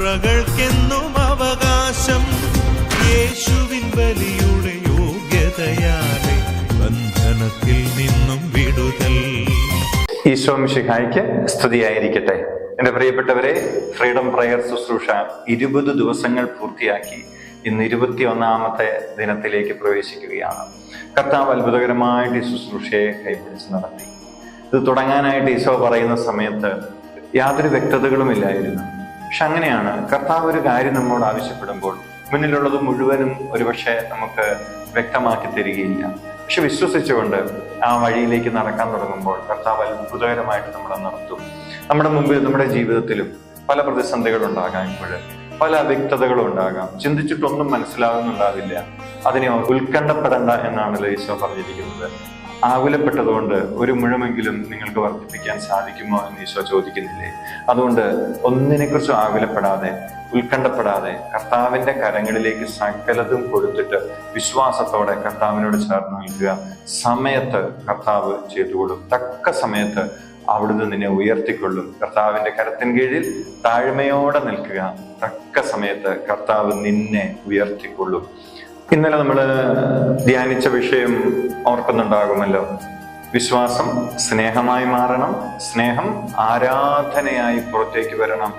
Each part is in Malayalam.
തലമുറകൾക്കെന്നും അവകാശം. യേശുവിൻ ബലിയുടെ യോഗ്യതയാലെ ബന്ധനത്തിൽ നിന്നും വിടുതൽ. ഈശോ മിശിഹായ്ക്ക് സ്തുതിയായിരിക്കട്ടെ. എൻ്റെ പ്രിയപ്പെട്ടവരെ, ഫ്രീഡം പ്രയർ ശുശ്രൂഷ 20 ദിവസങ്ങൾ പൂർത്തിയാക്കി ഇന്ന് 21ാമത്തെ ദിനത്തിലേക്ക് പ്രവേശിക്കുകയാണ്. കർത്താവ് അത്ഭുതകരമായിട്ട് ഈ ശുശ്രൂഷയെ കൈപിടിച്ച് നടത്തി. ഇത് തുടങ്ങാനായിട്ട് ഈശോ പറയുന്ന സമയത്ത് യാതൊരു വ്യക്തതകളും ഇല്ലായിരുന്നു. പക്ഷെ അങ്ങനെയാണ്, കർത്താവ് ഒരു കാര്യം നമ്മോട് ആവശ്യപ്പെടുമ്പോൾ മുന്നിലുള്ളത് മുഴുവനും ഒരുപക്ഷെ നമുക്ക് വ്യക്തമാക്കി തരികയില്ല. പക്ഷെ വിശ്വസിച്ചുകൊണ്ട് ആ വഴിയിലേക്ക് നടക്കാൻ തുടങ്ങുമ്പോൾ കർത്താവ് അത്ഭുതകരമായിട്ട് നമ്മളെ നടത്തും. നമ്മുടെ മുമ്പിൽ, നമ്മുടെ ജീവിതത്തിലും പല പ്രതിസന്ധികൾ ഉണ്ടാകാം, ഇപ്പോഴും പല അവ്യക്തതകളും ഉണ്ടാകാം, ചിന്തിച്ചിട്ടൊന്നും മനസ്സിലാകുന്നുണ്ടാവില്ല. അതിനെ ഉത്കണ്ഠപ്പെടേണ്ട എന്നാണല്ലോ ഈശോ പറഞ്ഞിരിക്കുന്നത്. ആകുലപ്പെട്ടതുകൊണ്ട് ഒരു മുഴമെങ്കിലും നിങ്ങൾക്ക് വർദ്ധിപ്പിക്കാൻ സാധിക്കുമോ എന്ന് ഈശോ ചോദിക്കുന്നില്ലേ? അതുകൊണ്ട് ഒന്നിനെക്കുറിച്ചും ആകുലപ്പെടാതെ, ഉത്കണ്ഠപ്പെടാതെ കർത്താവിന്റെ കരങ്ങളിലേക്ക് സകലതും കൊടുത്തിട്ട് വിശ്വാസത്തോടെ കർത്താവിനോട് ചേർന്ന് നിൽക്കുക. സമയത്ത് കർത്താവ് ചെയ്തുകൊള്ളും. തക്ക സമയത്ത് അവിടുന്ന് നിന്നെ ഉയർത്തിക്കൊള്ളും. കർത്താവിന്റെ കരത്തിൻ കീഴിൽ താഴ്മയോടെ നിൽക്കുക. തക്ക സമയത്ത് കർത്താവ് നിന്നെ ഉയർത്തിക്കൊള്ളും. ഇന്നലെ നമ്മൾ ധ്യാനിച്ച വിഷയം ഓർക്കുന്നുണ്ടാകുമല്ലോ. വിശ്വാസം സ്നേഹമായി മാറണം, സ്നേഹം ആരാധനയായി പുറത്തേക്ക് വരണം.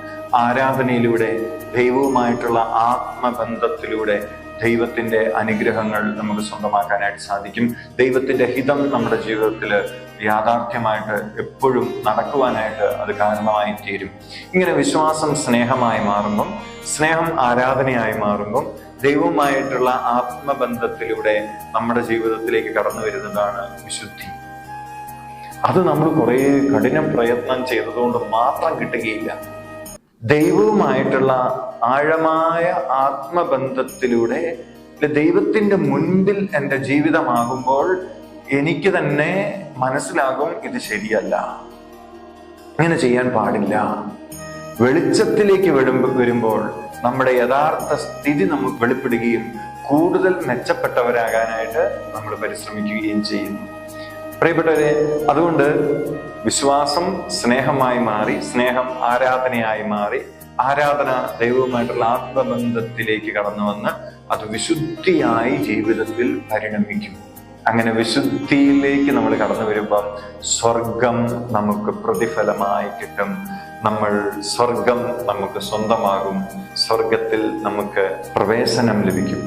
ആരാധനയിലൂടെ ദൈവവുമായിട്ടുള്ള ആത്മബന്ധത്തിലൂടെ ദൈവത്തിന്റെ അനുഗ്രഹങ്ങൾ നമുക്ക് സ്വന്തമാക്കാനായിട്ട് സാധിക്കും. ദൈവത്തിന്റെ ഹിതം നമ്മുടെ ജീവിതത്തിൽ യാഥാർത്ഥ്യമായിട്ട് എപ്പോഴും നടക്കുവാനായിട്ട് അത് കാരണമായി തീരും. ഇങ്ങനെ വിശ്വാസം സ്നേഹമായി മാറുമ്പം, സ്നേഹം ആരാധനയായി മാറുമ്പം ദൈവവുമായിട്ടുള്ള ആത്മബന്ധത്തിലൂടെ നമ്മുടെ ജീവിതത്തിലേക്ക് കടന്നു വരുന്നതാണ് വിശുദ്ധി. അത് നമ്മൾ കുറെ കഠിന പ്രയത്നം ചെയ്തതുകൊണ്ട് മാത്രം കിട്ടുകയില്ല. ദൈവവുമായിട്ടുള്ള ആഴമായ ആത്മബന്ധത്തിലൂടെ ദൈവത്തിന്റെ മുൻപിൽ എൻ്റെ ജീവിതമാകുമ്പോൾ എനിക്ക് തന്നെ മനസ്സിലാകും, ഇത് ശരിയല്ല, ഇങ്ങനെ ചെയ്യാൻ പാടില്ല. വെളിച്ചത്തിലേക്ക് വരുമ്പോൾ നമ്മുടെ യഥാർത്ഥ സ്ഥിതി നമുക്ക് വെളിപ്പെടുകയും കൂടുതൽ മെച്ചപ്പെട്ടവരാകാനായിട്ട് നമ്മൾ പരിശ്രമിക്കുകയും ചെയ്യുന്നു. പ്രിയപ്പെട്ടവരെ, അതുകൊണ്ട് വിശ്വാസം സ്നേഹമായി മാറി, സ്നേഹം ആരാധനയായി മാറി, ആരാധന ദൈവവുമായിട്ടുള്ള ആത്മബന്ധത്തിലേക്ക് കടന്നു വന്ന് അത് വിശുദ്ധിയായി ജീവിതത്തിൽ പരിണമിക്കും. അങ്ങനെ വിശുദ്ധിയിലേക്ക് നമ്മൾ കടന്നു വരുമ്പം സ്വർഗം നമുക്ക് പ്രതിഫലമായി കിട്ടും. നമ്മൾ സ്വർഗം നമുക്ക് സ്വന്തമാകും. സ്വർഗത്തിൽ നമുക്ക് പ്രവേശനം ലഭിക്കും.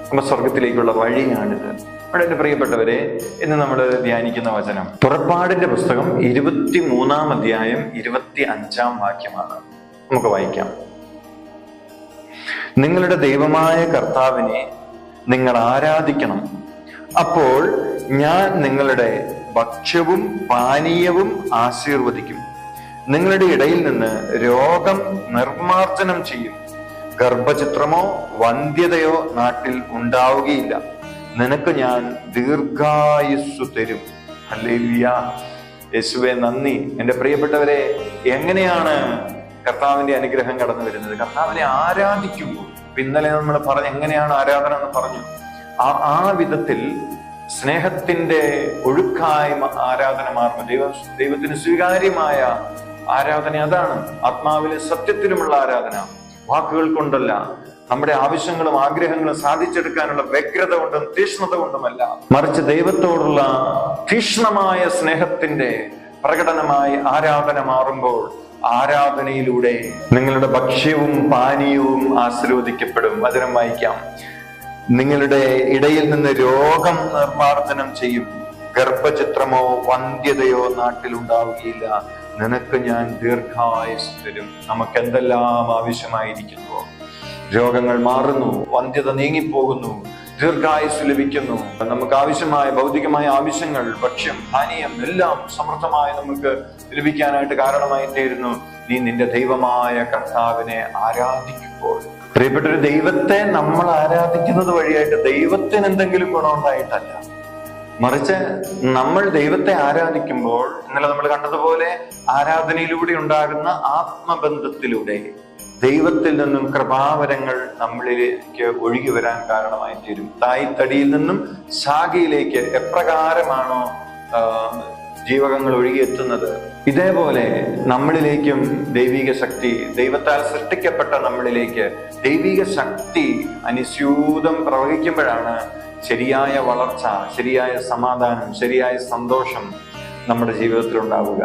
അപ്പൊ സ്വർഗത്തിലേക്കുള്ള വഴിയാണിത്. അവിടെ എൻ്റെ പ്രിയപ്പെട്ടവരെ, ഇന്ന് നമ്മൾ ധ്യാനിക്കുന്ന വചനം പുറപ്പാടിന്റെ പുസ്തകം 23-ാം അധ്യായം 25-ാം വാക്യമാണ്. നമുക്ക് വായിക്കാം. നിങ്ങളുടെ ദൈവമായ കർത്താവിനെ നിങ്ങൾ ആരാധിക്കണം. അപ്പോൾ ഞാൻ നിങ്ങളുടെ ഭക്ഷ്യവും പാനീയവും ആശീർവദിക്കും. നിങ്ങളുടെ ഇടയിൽ നിന്ന് രോഗം നിർമ്മാർജ്ജനം ചെയ്യും. ഗർഭചിത്രമോ വന്ധ്യതയോ നാട്ടിൽ ഉണ്ടാവുകയില്ല. നിനക്ക് ഞാൻ ദീർഘായുസ്സു തരും. ഹല്ലേലൂയ. യേശുവേ നന്ദി. എൻ്റെ പ്രിയപ്പെട്ടവരെ, എങ്ങനെയാണ് കർത്താവിന്റെ അനുഗ്രഹം കടന്നു വരുന്നത്? കർത്താവിനെ ആരാധിക്കുമ്പോൾ. ഇന്നലെ നമ്മൾ പറഞ്ഞു എങ്ങനെയാണ് ആരാധന എന്ന് പറഞ്ഞു. ആ വിധത്തിൽ സ്നേഹത്തിന്റെ ഒഴുക്കായി ആരാധന മാറുമ്പോൾ ദൈവത്തിന് സ്വീകാര്യമായ ആരാധന അതാണ്. ആത്മാവിലും സത്യത്തിലുമുള്ള ആരാധന, വാക്കുകൾ കൊണ്ടല്ല, നമ്മുടെ ആവശ്യങ്ങളും ആഗ്രഹങ്ങളും സാധിച്ചെടുക്കാനുള്ള വ്യഗ്രത കൊണ്ടും തീഷ്ണത കൊണ്ടുമല്ല, മറിച്ച് ദൈവത്തോടുള്ള തീഷ്ണമായ സ്നേഹത്തിന്റെ പ്രകടനമായി ആരാധന മാറുമ്പോൾ ആരാധനയിലൂടെ നിങ്ങളുടെ ഭക്ഷ്യവും പാനീയവും ആശീർവദിക്കപ്പെടും. വചനം വായിക്കാം. നിങ്ങളുടെ ഇടയിൽ നിന്ന് രോഗം നിർമ്മാർജ്ജനം ചെയ്യും. ഗർഭചിത്രമോ വന്ധ്യതയോ നാട്ടിൽ ഉണ്ടാവുകയില്ല. നിനക്ക് ഞാൻ ദീർഘായുസ് തരും. നമുക്ക് എന്തെല്ലാം ആവശ്യമായിരിക്കുന്നുവോ, രോഗങ്ങൾ മാറുന്നു, വന്ധ്യത നീങ്ങിപ്പോകുന്നു, ദീർഘായുസ് ലഭിക്കുന്നു. നമുക്ക് ആവശ്യമായ ഭൗതികമായ ആവശ്യങ്ങൾ, ഭക്ഷ്യം, പാനീയം എല്ലാം സമൃദ്ധമായി നമുക്ക് ലഭിക്കാനായിട്ട് കാരണമായി തീരുന്നു നീ നിന്റെ ദൈവമായ കർത്താവിനെ ആരാധിക്കുമ്പോൾ. പ്രിയപ്പെട്ടൊരു, ദൈവത്തെ നമ്മൾ ആരാധിക്കുന്നത് വഴിയായിട്ട് ദൈവത്തിന് എന്തെങ്കിലും ഗുണമുണ്ടായിട്ടല്ല, മറിച്ച് നമ്മൾ ദൈവത്തെ ആരാധിക്കുമ്പോൾ ഇന്നലെ നമ്മൾ കണ്ടതുപോലെ ആരാധനയിലൂടെ ഉണ്ടാകുന്ന ആത്മബന്ധത്തിലൂടെ ദൈവത്തിൽ നിന്നും കൃപാവരങ്ങൾ നമ്മളിലേക്ക് ഒഴുകി വരാൻ കാരണമായി തീരും. തായ്തടിയിൽ നിന്നും ശാഖയിലേക്ക് എപ്രകാരമാണോ ജീവകങ്ങൾ ഒഴുകിയെത്തുന്നത്. ഇതേപോലെ നമ്മളിലേക്കും ദൈവിക ശക്തി, ദൈവത്താൽ സൃഷ്ടിക്കപ്പെട്ട നമ്മളിലേക്ക് ദൈവിക ശക്തി അനുസ്യൂതം പ്രവഹിക്കുമ്പോഴാണ് ശരിയായ വളർച്ച, ശരിയായ സമാധാനം, ശരിയായ സന്തോഷം നമ്മുടെ ജീവിതത്തിൽ ഉണ്ടാവുക.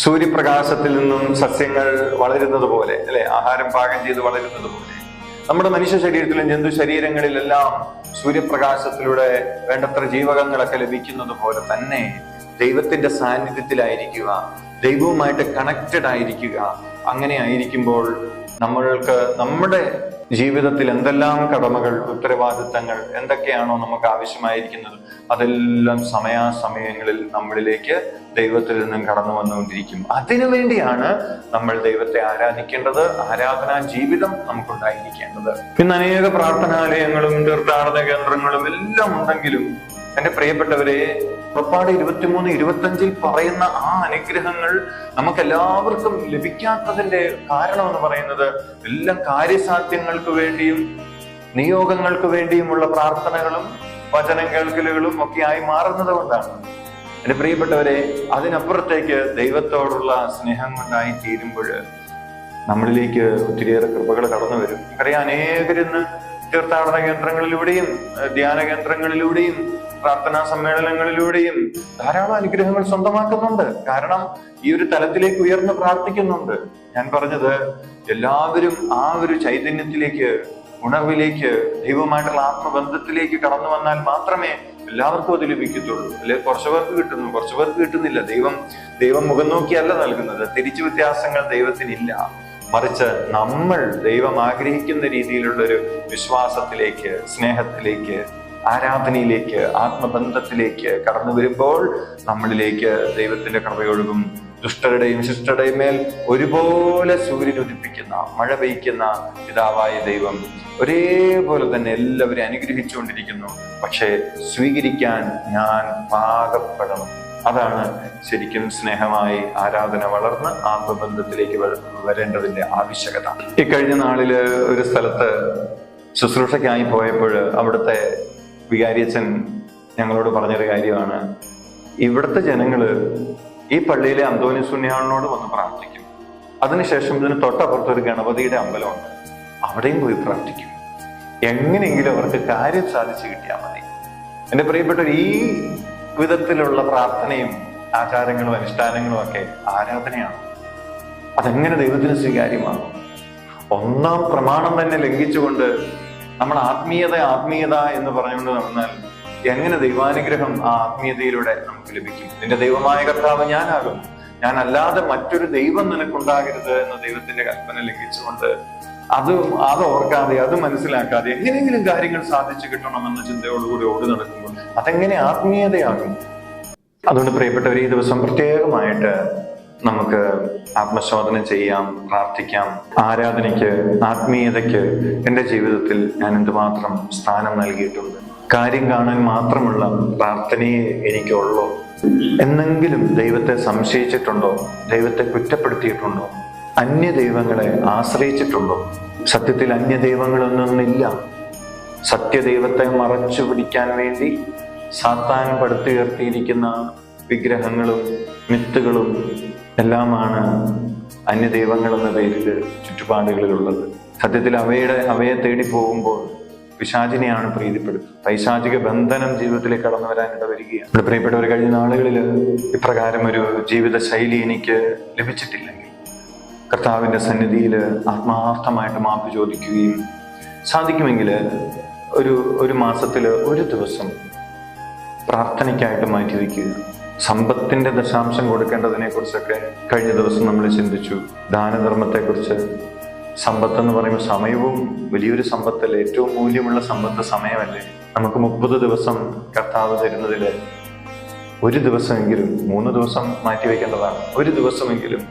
സൂര്യപ്രകാശത്തിൽ നിന്നും സസ്യങ്ങൾ വളരുന്നത് പോലെ, അല്ലെ, ആഹാരം പാകം ചെയ്ത് വളരുന്നത് പോലെ നമ്മുടെ മനുഷ്യ ശരീരത്തിലും ജന്തു ശരീരങ്ങളിലെല്ലാം സൂര്യപ്രകാശത്തിലൂടെ വേണ്ടത്ര ജീവകങ്ങളൊക്കെ ലഭിക്കുന്നത് പോലെ തന്നെ ദൈവത്തിന്റെ സാന്നിധ്യത്തിലായിരിക്കുക, ദൈവവുമായിട്ട് കണക്റ്റഡ് ആയിരിക്കുക. അങ്ങനെ ആയിരിക്കുമ്പോൾ നമ്മൾക്ക് നമ്മുടെ ജീവിതത്തിൽ എന്തെല്ലാം കടമകൾ, ഉത്തരവാദിത്തങ്ങൾ എന്തൊക്കെയാണോ നമുക്ക് ആവശ്യമായിരിക്കുന്നത് അതെല്ലാം സമയാസമയങ്ങളിൽ നമ്മളിലേക്ക് ദൈവത്തിൽ നിന്നും കടന്നു വന്നുകൊണ്ടിരിക്കും. അതിനു വേണ്ടിയാണ് നമ്മൾ ദൈവത്തെ ആരാധിക്കേണ്ടത്, ആരാധനാ ജീവിതം നമുക്കുണ്ടായിരിക്കേണ്ടത്. ഇന്ന് അനേക പ്രാർത്ഥനാലയങ്ങളും തീർത്ഥാടന കേന്ദ്രങ്ങളും എല്ലാം ഉണ്ടെങ്കിലും എന്റെ പ്രിയപ്പെട്ടവരെ, പുറപ്പാട് 23-25 പറയുന്ന ആ അനുഗ്രഹങ്ങൾ നമുക്കെല്ലാവർക്കും ലഭിക്കാത്തതിന്റെ കാരണം എന്ന് പറയുന്നത് എല്ലാം കാര്യസാധ്യങ്ങൾക്ക് വേണ്ടിയും നിയോഗങ്ങൾക്ക് വേണ്ടിയുമുള്ള പ്രാർത്ഥനകളും വചനം കേൾക്കലുകളും ഒക്കെ ആയി മാറുന്നത് കൊണ്ടാണ്. എന്റെ പ്രിയപ്പെട്ടവരെ, അതിനപ്പുറത്തേക്ക് ദൈവത്തോടുള്ള സ്നേഹം കൊണ്ടായി തീരുമ്പോൾ നമ്മളിലേക്ക് ഒത്തിരിയേറെ കൃപകൾ കടന്നു വരും. അറിയാം, അനേകരിന്ന് തീർത്ഥാടന കേന്ദ്രങ്ങളിലൂടെയും ധ്യാന കേന്ദ്രങ്ങളിലൂടെയും പ്രാർത്ഥനാ സമ്മേളനങ്ങളിലൂടെയും ധാരാളം അനുഗ്രഹങ്ങൾ സ്വന്തമാക്കുന്നുണ്ട്. കാരണം ഈ ഒരു തലത്തിലേക്ക് ഉയർന്ന് പ്രാർത്ഥിക്കുന്നുണ്ട്. ഞാൻ പറഞ്ഞത്, എല്ലാവരും ആ ഒരു ചൈതന്യത്തിലേക്ക്, ഉണർവിലേക്ക്, ദൈവമായിട്ടുള്ള ആത്മബന്ധത്തിലേക്ക് കടന്നു വന്നാൽ മാത്രമേ എല്ലാവർക്കും അത് ലഭിക്കത്തുള്ളൂ. അല്ലെ, കുറച്ചു പേർക്ക് കിട്ടുന്നു, കുറച്ചു പേർക്ക് കിട്ടുന്നില്ല. ദൈവം മുഖം നോക്കിയല്ല നൽകുന്നത്. തിരിച്ചു വ്യത്യാസങ്ങൾ ദൈവത്തിനില്ല. മറിച്ച് നമ്മൾ ദൈവം ആഗ്രഹിക്കുന്ന രീതിയിലുള്ളൊരു വിശ്വാസത്തിലേക്ക്, സ്നേഹത്തിലേക്ക്, ആരാധനയിലേക്ക്, ആത്മബന്ധത്തിലേക്ക് കടന്നു വരുമ്പോൾ നമ്മളിലേക്ക് ദൈവത്തിന്റെ കൃപയൊഴുകും. ദുഷ്ടരുടെയും ശിഷ്ടരുടെയും മേൽ ഒരുപോലെ സൂര്യൻ ഉദിപ്പിക്കുന്ന, മഴ പെയ്ക്കുന്ന പിതാവായ ദൈവം ഒരേപോലെ തന്നെ എല്ലാവരെയും അനുഗ്രഹിച്ചുകൊണ്ടിരിക്കുന്നു. പക്ഷേ സ്വീകരിക്കാൻ ഞാൻ പാകപ്പെടണം. അതാണ് ശരിക്കും സ്നേഹമായി ആരാധന വളർന്ന് ആത്മബന്ധത്തിലേക്ക് വരേണ്ടതിന്റെ ആവശ്യകത. ഇക്കഴിഞ്ഞ നാളില് ഒരു സ്ഥലത്ത് ശുശ്രൂഷയ്ക്കായി പോയപ്പോൾ അവിടുത്തെ വികാരിയച്ഛൻ ഞങ്ങളോട് പറഞ്ഞൊരു കാര്യമാണ്, ഇവിടുത്തെ ജനങ്ങള് ഈ പള്ളിയിലെ അന്തോണീസ് പുണ്യാളനോട് വന്ന് പ്രാർത്ഥിക്കും. അതിനുശേഷം ഇതിന് തൊട്ടപ്പുറത്ത് ഒരു ഗണപതിയുടെ അമ്പലമുണ്ട്, അവിടെയും പോയി പ്രാർത്ഥിക്കും. എങ്ങനെയെങ്കിലും അവർക്ക് കാര്യം സാധിച്ചു കിട്ടിയാൽ മതി. എന്റെ പ്രിയപ്പെട്ടവർ, ഈ വിധത്തിലുള്ള പ്രാർത്ഥനയും ആചാരങ്ങളും അനുഷ്ഠാനങ്ങളും ഒക്കെ ആരാധനയാണ്. അതെങ്ങനെ ദൈവത്തിന് സ്വീകാര്യമാകും? ഒന്നാം പ്രമാണം തന്നെ ലംഘിച്ചുകൊണ്ട് നമ്മൾ ആത്മീയത എന്ന് പറഞ്ഞുകൊണ്ട് നടന്നാൽ എങ്ങനെ ദൈവാനുഗ്രഹം ആ ആത്മീയതയിലൂടെ നമുക്ക് ലഭിക്കും? നിന്റെ ദൈവമായ കർത്താവ് ഞാനാകും, ഞാൻ അല്ലാതെ മറ്റൊരു ദൈവം നിനക്കുണ്ടാകരുത് എന്ന ദൈവത്തിന്റെ കൽപ്പന ലംഘിച്ചുകൊണ്ട് അത് ഓർക്കാതെ, അത് മനസ്സിലാക്കാതെ എങ്ങനെയെങ്കിലും കാര്യങ്ങൾ സാധിച്ചു കിട്ടണമെന്ന ചിന്തയോടുകൂടി ഓടി നടക്കുമ്പോൾ അതെങ്ങനെ ആത്മീയതയാകും? അതുകൊണ്ട് പ്രിയപ്പെട്ടവർ, ഈ ദിവസം പ്രത്യേകമായിട്ട് നമുക്ക് ആത്മശോധന ചെയ്യാം, പ്രാർത്ഥിക്കാം. ആരാധനയ്ക്ക്, ആത്മീയതയ്ക്ക് എൻ്റെ ജീവിതത്തിൽ ഞാൻ എന്തുമാത്രം സ്ഥാനം നൽകിയിട്ടുണ്ട്? കാര്യം കാണാൻ മാത്രമുള്ള പ്രാർത്ഥനയെ എനിക്കുള്ളൂ? എന്നെങ്കിലും ദൈവത്തെ സംശയിച്ചിട്ടുണ്ടോ? ദൈവത്തെ കുറ്റപ്പെടുത്തിയിട്ടുണ്ടോ? അന്യദൈവങ്ങളെ ആശ്രയിച്ചിട്ടുണ്ടോ? സത്യത്തിൽ അന്യദൈവങ്ങളൊന്നൊന്നില്ല. സത്യദൈവത്തെ മറച്ചു പിടിക്കാൻ വേണ്ടി സാത്താൻ പടുത്തുയർത്തിയിരിക്കുന്ന വിഗ്രഹങ്ങളും മിത്തുകളും എല്ലാമാണ് അന്യദൈവങ്ങൾ എന്ന പേരിൽ ചുറ്റുപാടുകളിലുള്ളത്. സത്യത്തിൽ അവയെ തേടി പോകുമ്പോൾ പിശാചിനെയാണ് പ്രീതിപ്പെടുത്തുന്നത്. പൈശാചിക ബന്ധനം ജീവിതത്തിലേക്ക് കടന്നു വരാൻ ഇടവരികയാണ്. ഇവിടെ പ്രിയപ്പെട്ടവർ, കഴിഞ്ഞ നാളുകളിൽ ഇപ്രകാരം ഒരു ജീവിത ശൈലി എനിക്ക് ലഭിച്ചിട്ടില്ലെങ്കിൽ കർത്താവിന്റെ സന്നിധിയിൽ ആത്മാർത്ഥമായിട്ട് മാപ്പ് ചോദിക്കുകയും സാധിക്കുമെങ്കിൽ ഒരു മാസത്തിൽ ഒരു ദിവസം പ്രാർത്ഥനയ്ക്കായിട്ട് മാറ്റിവെക്കുക. സമ്പത്തിന്റെ ദശാംശം കൊടുക്കേണ്ടതിനെ കുറിച്ചൊക്കെ കഴിഞ്ഞ ദിവസം നമ്മൾ ചിന്തിച്ചു. ദാനധർമ്മത്തെക്കുറിച്ച്. സമ്പത്ത് എന്ന് പറയുമ്പോൾ സമയവും വലിയൊരു സമ്പത്തല്ലേ? ഏറ്റവും മൂല്യമുള്ള സമ്പത്ത് സമയമല്ലേ? നമുക്ക് 30 ദിവസം കർത്താവ് തരുന്നതിൽ ഒരു ദിവസമെങ്കിലും, 3 ദിവസം മാറ്റിവെക്കേണ്ടതാണ്, ഒരു ദിവസമെങ്കിലും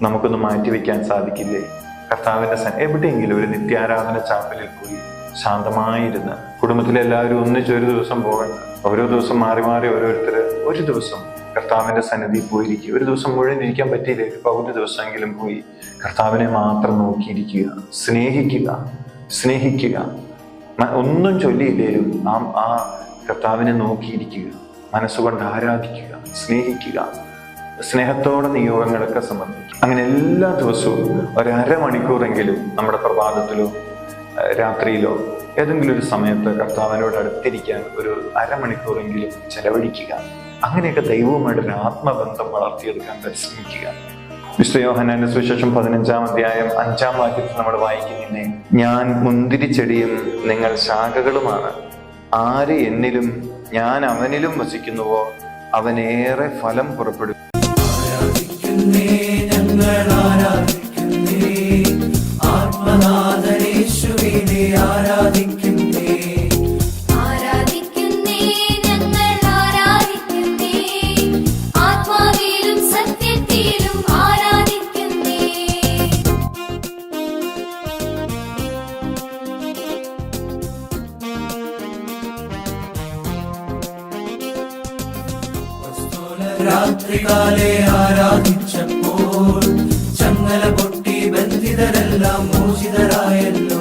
നമുക്കൊന്ന് മാറ്റിവെക്കാൻ സാധിക്കില്ലേ? കർത്താവിന്റെ എവിടെയെങ്കിലും ഒരു നിത്യാരാധന ചാപ്പലിൽ പോയി ശാന്തമായിരുന്ന് കുടുംബത്തിലെ എല്ലാവരും ഒന്നിച്ച് ഒരു ദിവസം പോകണ്ട, ഓരോ ദിവസം മാറി മാറി ഓരോരുത്തർ ഒരു ദിവസം കർത്താവിന്റെ സന്നിധിയിൽ പോയിരിക്കുക. ഒരു ദിവസം മുഴുവൻ ഇരിക്കാൻ പറ്റിയില്ലേ? പകുതി ദിവസമെങ്കിലും പോയി കർത്താവിനെ മാത്രം നോക്കിയിരിക്കുക, സ്നേഹിക്കുക. ഒന്നും ചൊല്ലിയില്ലേലും ആ കർത്താവിനെ നോക്കിയിരിക്കുക. മനസ്സുകൊണ്ട് ആരാധിക്കുക, സ്നേഹിക്കുക, സ്നേഹത്തോടെ നിയോഗങ്ങളൊക്കെ സമർപ്പിക്കുക. അങ്ങനെ എല്ലാ ദിവസവും ഒരമണിക്കൂറെങ്കിലും നമ്മുടെ പ്രഭാതത്തിലോ രാത്രിയിലോ ഏതെങ്കിലും ഒരു സമയത്ത് കർത്താവിനോട് അടുത്തിരിക്കാൻ ഒരു അരമണിക്കൂറെങ്കിലും ചെലവഴിക്കുക. അങ്ങനെയൊക്കെ ദൈവവുമായിട്ടൊരു ആത്മബന്ധം വളർത്തിയെടുക്കാൻ പരിശ്രമിക്കുക. വിശുദ്ധ യോഹന്നാന്റെ സുവിശേഷം 15-ാം അധ്യായം 5-ാം വാക്യത്തിൽ നമ്മൾ വായിക്കുന്നില്ലേ, ഞാൻ മുന്തിരിച്ചെടിയും നിങ്ങൾ ശാഖകളുമാണ്. ആര് എന്നിലും ഞാൻ അവനിലും വസിക്കുന്നുവോ അവനേറെ ഫലം പുറപ്പെടും. രാത്രികാലെ ആരാധിച്ചപ്പോൾ ചങ്ങല പൊട്ടി ബന്ധിതരെല്ലാം മോചിതരായല്ലോ.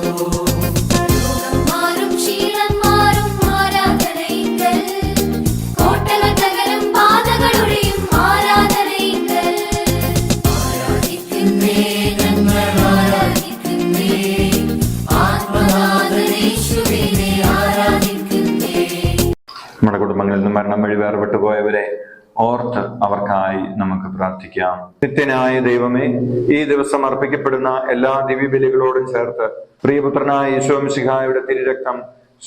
നമ്മുടെ കുടുംബങ്ങളിൽ നിന്ന് മരണം വഴി വേർപെട്ടു പോയവരെ ഓർത്ത് അവർക്കായി നമുക്ക് പ്രാർത്ഥിക്കാം. നിത്യനായ ദൈവമേ, ഈ ദിവസം അർപ്പിക്കപ്പെടുന്ന എല്ലാ ദിവ്യബലികളോടും ചേർത്ത് പ്രിയപുത്രനായ ഈശോ മിശിഹായുടെ തിരുരക്തം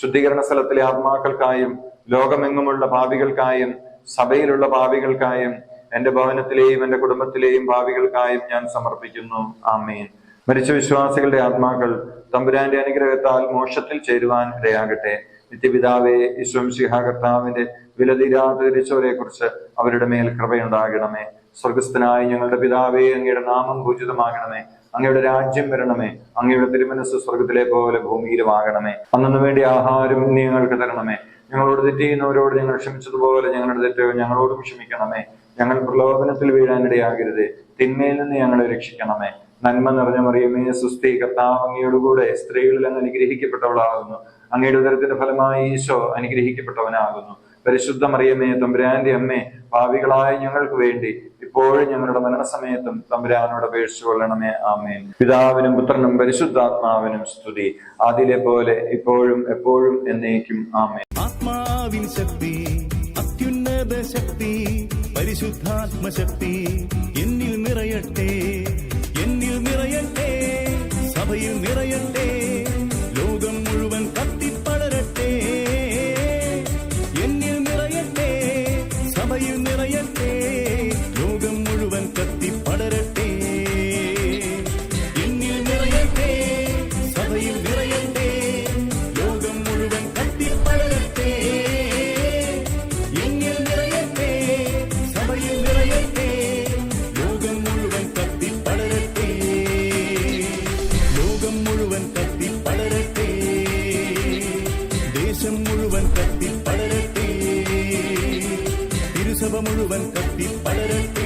ശുദ്ധീകരണ സ്ഥലത്തിലെ ആത്മാക്കൾക്കായും ലോകമെങ്ങുമുള്ള ഭാവികൾക്കായും സഭയിലുള്ള ഭാവികൾക്കായും എന്റെ ഭവനത്തിലെയും എന്റെ കുടുംബത്തിലെയും ഭാവികൾക്കായും ഞാൻ സമർപ്പിക്കുന്നു. ആമേൻ. മരിച്ച വിശ്വാസികളുടെ ആത്മാക്കൾ തമ്പുരാന്റെ അനുഗ്രഹത്താൽ മോക്ഷത്തിൽ ചേരുവാൻ ഇടയാകട്ടെ. നിത്യപിതാവേ, ഈശോ മിശിഹാ കർത്താവിന്റെ വിലതീരാത്ത തിരിച്ചവരെ കുറിച്ച് അവരുടെ മേൽ കൃപയുണ്ടാകണമേ. സ്വർഗസ്ഥനായ ഞങ്ങളുടെ പിതാവേ, അങ്ങയുടെ നാമം പൂജിതമാകണമേ. അങ്ങയുടെ രാജ്യം വരണമേ. അങ്ങയുടെ തിരുമനസ് സ്വർഗത്തിലെ പോലെ ഭൂമിയിലുമാകണമേ. അന്നു വേണ്ടി ആഹാരം നീ ഞങ്ങൾക്ക് തരണമേ. ഞങ്ങളോട് തെറ്റ് ചെയ്യുന്നവരോട് ഞങ്ങൾ ക്ഷമിച്ചതുപോലെ ഞങ്ങളുടെ തെറ്റുകൾ ഞങ്ങളോടും ക്ഷമിക്കണമേ. ഞങ്ങൾ പ്രലോഭനത്തിൽ വീഴാനിടയാകരുതേ. തിന്മയിൽ നിന്ന് ഞങ്ങളെ രക്ഷിക്കണമേ. നന്മ നിറഞ്ഞ മറിയമേ, സുസ്ഥി, കർത്താവ് അങ്ങയോടുകൂടെ സ്ത്രീകളിൽ അങ്ങ് അനുഗ്രഹിക്കപ്പെട്ടവളാകുന്നു. അങ്ങയുടെ ഉദരത്തിന്റെ ഫലമായി ഈശോ അനുഗ്രഹിക്കപ്പെട്ടവനാകുന്നു. പരിശുദ്ധ മറിയമേ, തമ്പുരാന്റെ അമ്മേ, പാപികളായ ഞങ്ങൾക്ക് വേണ്ടി ഇപ്പോഴും ഞങ്ങളുടെ മരണസമയത്തും തമ്പുരാനോട് അപേക്ഷിച്ചു കൊള്ളണമേ. ആമേൻ. പിതാവിനും പുത്രനും പരിശുദ്ധാത്മാവിനും സ്തുതി, ആദിയിലെ പോലെ ഇപ്പോഴും എപ്പോഴും എന്നേക്കും. ആമേൻ. ആത്മാവിൻ ശക്തി, അത്യുന്നത ശക്തി, പരിശുദ്ധാത്മശക്തി എന്നിൽ നിറയട്ടെ, എന്നിൽ നിറയട്ടെ, സഭയിൽ നിറയട്ടെ, ലോകം മുഴുവൻ കത്തിപ്പടരട്ടെ. എന്നിൽ നിറയട്ടെ, സഭയിൽ നിറയട്ടെ, ലോകം മുഴുവൻ കത്തിപ്പടരട്ടെ. എന്നിൽ നിറയട്ടെ, സഭയിൽ നിറയട്ടെ, ലോകം മുഴുവൻ കത്തിപ്പടരട്ടെ. എന്നിൽ നിറയട്ടെ, സഭയിൽ നിറയട്ടെ, ലോകം മുഴുവൻ കത്തിപ്പടരട്ടെ. ലോകം മുഴുവൻ കത്തിപ്പടരട്ടെ, ദേശം മുഴുവൻ കത്തിപ്പടരട്ടെ, തിരുസഭ മുഴുവൻ കത്തിപ്പടരട്ടെ.